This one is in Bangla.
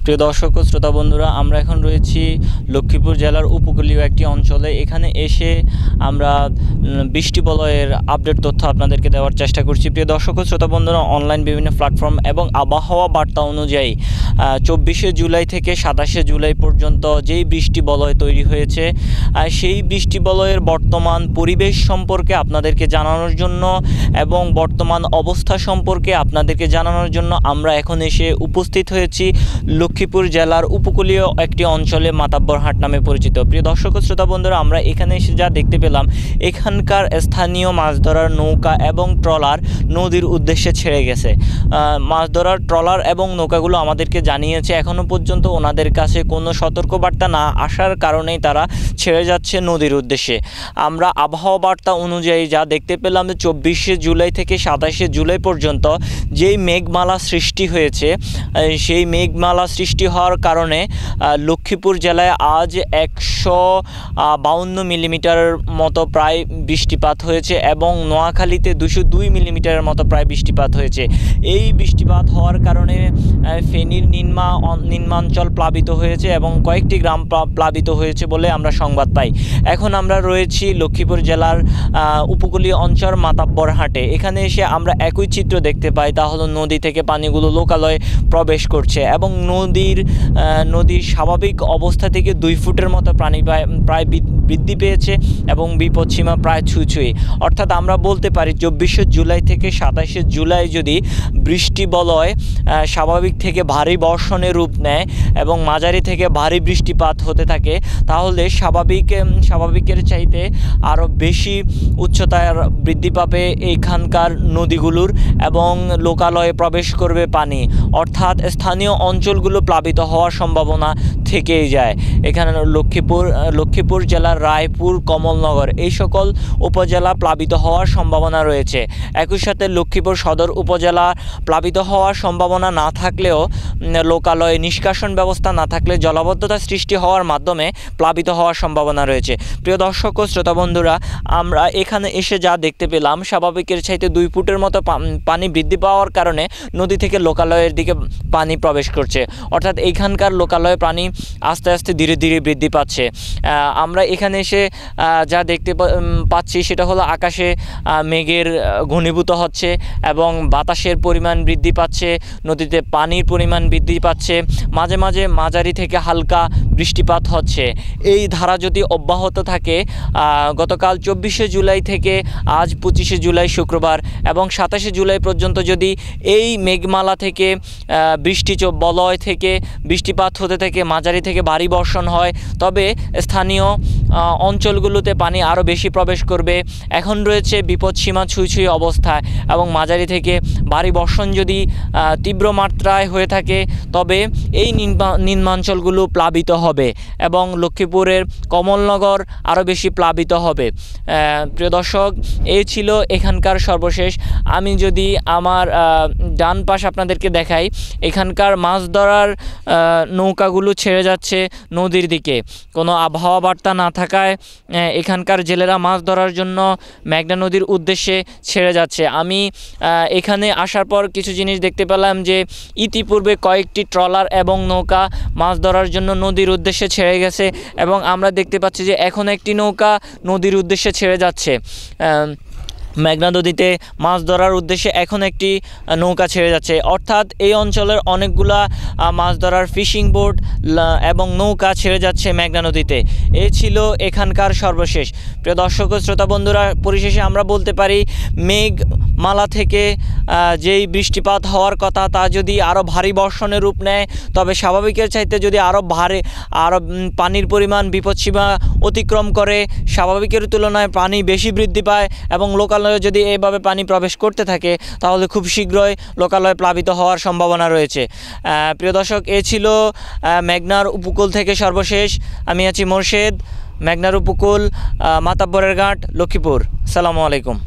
প্রিয় দর্শক ও শ্রোতা বন্ধুরা, আমরা এখন রয়েছি লক্ষ্মীপুর জেলার উপকূলীয় একটি অঞ্চলে। এখানে এসে আমরা বৃষ্টি বলয়ের আপডেট তথ্য আপনাদেরকে দেওয়ার চেষ্টা করছি। প্রিয় দর্শক ও শ্রোতা বন্ধুরা, অনলাইন বিভিন্ন প্ল্যাটফর্ম এবং আবহাওয়া বার্তা অনুযায়ী 24শে জুলাই থেকে 27শে জুলাই পর্যন্ত যেই বৃষ্টি বলয় তৈরি হয়েছে, সেই বৃষ্টি বলয়ের বর্তমান পরিবেশ সম্পর্কে আপনাদেরকে জানানোর জন্য এবং বর্তমান অবস্থা সম্পর্কে আপনাদেরকে জানানোর জন্য আমরা এখন এসে উপস্থিত হয়েছি লক্ষ্মীপুর জেলার উপকূলীয় একটি অঞ্চলে মাতাব্বরহাট নামে পরিচিত। প্রিয় দর্শক ও শ্রোতা বন্ধুরা, আমরা এখানে এসে যা দেখতে পেলাম, এখানকার স্থানীয় মাছ ধরার নৌকা এবং ট্রলার নদীর উদ্দেশ্যে ছেড়ে গেছে। মাছ ধরার ট্রলার এবং নৌকাগুলো আমাদেরকে জানিয়েছে এখনও পর্যন্ত ওনাদের কাছে কোনো সতর্কবার্তা না আসার কারণেই তারা ছেড়ে যাচ্ছে নদীর উদ্দেশ্যে। আমরা আবহাওয়া বার্তা অনুযায়ী যা দেখতে পেলাম যে 24শে জুলাই থেকে 27শে জুলাই পর্যন্ত যেই মেঘমালা সৃষ্টি হয়েছে, সেই মেঘমালা সৃষ্টি হওয়ার কারণে লক্ষ্মীপুর জেলায় আজ 152 মিলিমিটারের মতো প্রায় বৃষ্টিপাত হয়েছে এবং নোয়াখালীতে 202 মিলিমিটারের মতো প্রায় বৃষ্টিপাত হয়েছে। এই বৃষ্টিপাত হওয়ার কারণে ফেনীর নিম্নাঞ্চল প্লাবিত হয়েছে এবং কয়েকটি গ্রাম প্লাবিত হয়েছে বলে আমরা সংবাদ পাই। এখন আমরা রয়েছি লক্ষ্মীপুর জেলার উপকূলীয় অঞ্চল মাতাব্বরহাটে। এখানে এসে আমরা একই চিত্র দেখতে পাই, তা হলো নদী থেকে পানিগুলো লোকালয়ে প্রবেশ করছে এবং নদীর স্বাভাবিক অবস্থা থেকে 2 ফুটের মতো পানি প্রায় বৃদ্ধি পেয়েছে এবং বিপদসীমা প্রায় ছুঁই। অর্থাৎ আমরা বলতে পারি 24শে জুলাই থেকে 27শে জুলাই যদি বৃষ্টি বলয় স্বাভাবিক থেকে ভারী বর্ষণের রূপ নেয় এবং মাঝারি থেকে ভারী বৃষ্টিপাত হতে থাকে, তাহলে স্বাভাবিকের চাইতে আরও বেশি উচ্চতায় বৃদ্ধি পাবে এইখানকার নদীগুলোর এবং লোকালয়ে প্রবেশ করবে পানি। অর্থাৎ স্থানীয় অঞ্চলগুলো প্লাবিত হওয়ার সম্ভাবনা থেকেই যায়। এখানে লক্ষ্মীপুর জেলার রায়পুর, কমলনগর এই সকল উপজেলা প্লাবিত হওয়ার সম্ভাবনা রয়েছে। একই সাথে লক্ষ্মীপুর সদর উপজেলা প্লাবিত হওয়ার সম্ভাবনা না থাকলেও লোকালয়ে নিষ্কাশন ব্যবস্থা না থাকলে জলাবদ্ধতা সৃষ্টি হওয়ার মাধ্যমে প্লাবিত হওয়ার সম্ভাবনা রয়েছে। প্রিয় দর্শক ও শ্রোতা বন্ধুরা, আমরা এখানে এসে যা দেখতে পেলাম, স্বাভাবিকের চাইতে 2 ফুটের মতো পানি বৃদ্ধি পাওয়ার কারণে নদী থেকে লোকালয়ের দিকে পানি প্রবেশ করছে। অর্থাৎ এইখানকার লোকালয়ে পানি আস্তে আস্তে ধীরে ধীরে বৃদ্ধি পাচ্ছে। আমরা এখানে এসে যা দেখতে পাচ্ছি সেটা হলো আকাশে মেঘের ঘনীভূত হচ্ছে এবং বাতাসের পরিমাণ বৃদ্ধি পাচ্ছে, নদীতে পানির পরিমাণ বৃদ্ধি পাচ্ছে, মাঝে মাঝে মাঝারি থেকে হালকা বৃষ্টিপাত হচ্ছে। এই ধারা যদি অব্যাহত থাকে গতকাল 24শে জুলাই থেকে আজ 25শে জুলাই শুক্রবার এবং 27শে জুলাই পর্যন্ত যদি এই মেঘমালা থেকে বলয় থেকে বৃষ্টিপাত হতে থাকে, মাঝারি থেকে ভারী বর্ষণ হয়, তবে স্থানীয় অঞ্চলগুলোতে পানি আরও বেশি প্রবেশ করবে। এখন রয়েছে বিপদসীমা ছুঁই অবস্থায় এবং মাঝারি থেকে ভারী বর্ষণ যদি তীব্র মাত্রায় হয়ে থাকে তবে এই নিম্নাঞ্চলগুলো প্লাবিত হবে এবং লক্ষ্মীপুরের কমলনগর আরও বেশি প্লাবিত হবে। প্রিয় দর্শক, এই ছিল এখানকার সর্বশেষ। আমি যদি আমার ডান পাশ আপনাদেরকে দেখাই, এখানকার মাছ ধরার নৌকাগুলো ছেড়ে যাচ্ছে নদীর দিকে। কোনো আবহাওয়া বার্তা না থাকায় এখানকার জেলেরা মাছ ধরার জন্য মেঘনা নদীর উদ্দেশ্যে ছেড়ে যাচ্ছে। আমি এখানে আসার পর কিছু জিনিস দেখতে পেলাম যে ইতিপূর্বে কয়েকটি ট্রলার এবং নৌকা মাছ ধরার জন্য নদীর উদ্দেশ্যে ছেড়ে গেছে এবং আমরা দেখতে পাচ্ছি যে এখন একটি নৌকা নদীর উদ্দেশ্যে ছেড়ে যাচ্ছে। মেঘনা নদীতে মাছ ধরার উদ্দেশ্যে এখন একটি নৌকা ছেড়ে যাচ্ছে। অর্থাৎ এই অঞ্চলের অনেকগুলা মাছ ধরার ফিশিং বোট এবং নৌকা ছেড়ে যাচ্ছে মেঘনা নদীতে। এই ছিল এখানকার সর্বশেষ। প্রিয় দর্শক ও শ্রোতা বন্ধুরা, পরিশেষে আমরা বলতে পারি মেঘমালা থেকে যেই বৃষ্টিপাত হওয়ার কথা তা যদি আরও ভারী বর্ষণের রূপ নেয়, তবে স্বাভাবিকের চাইতে যদি আরও পানির পরিমাণ বিপদসীমা অতিক্রম করে, স্বাভাবিকের তুলনায় পানি বেশি বৃদ্ধি পায় এবং লোকালয়ে যদি এভাবে পানি প্রবেশ করতে থাকে তাহলে খুব শীঘ্রই লোকালয়ে প্লাবিত হওয়ার সম্ভাবনা রয়েছে। প্রিয় দর্শক, এ ছিল মেঘনার উপকূল থেকে সর্বশেষ। আমি আছি মোর্শেদ, মেঘনার উপকূল, মাতাব্বরের ঘাট, লক্ষ্মীপুর। আসসালামু আলাইকুম।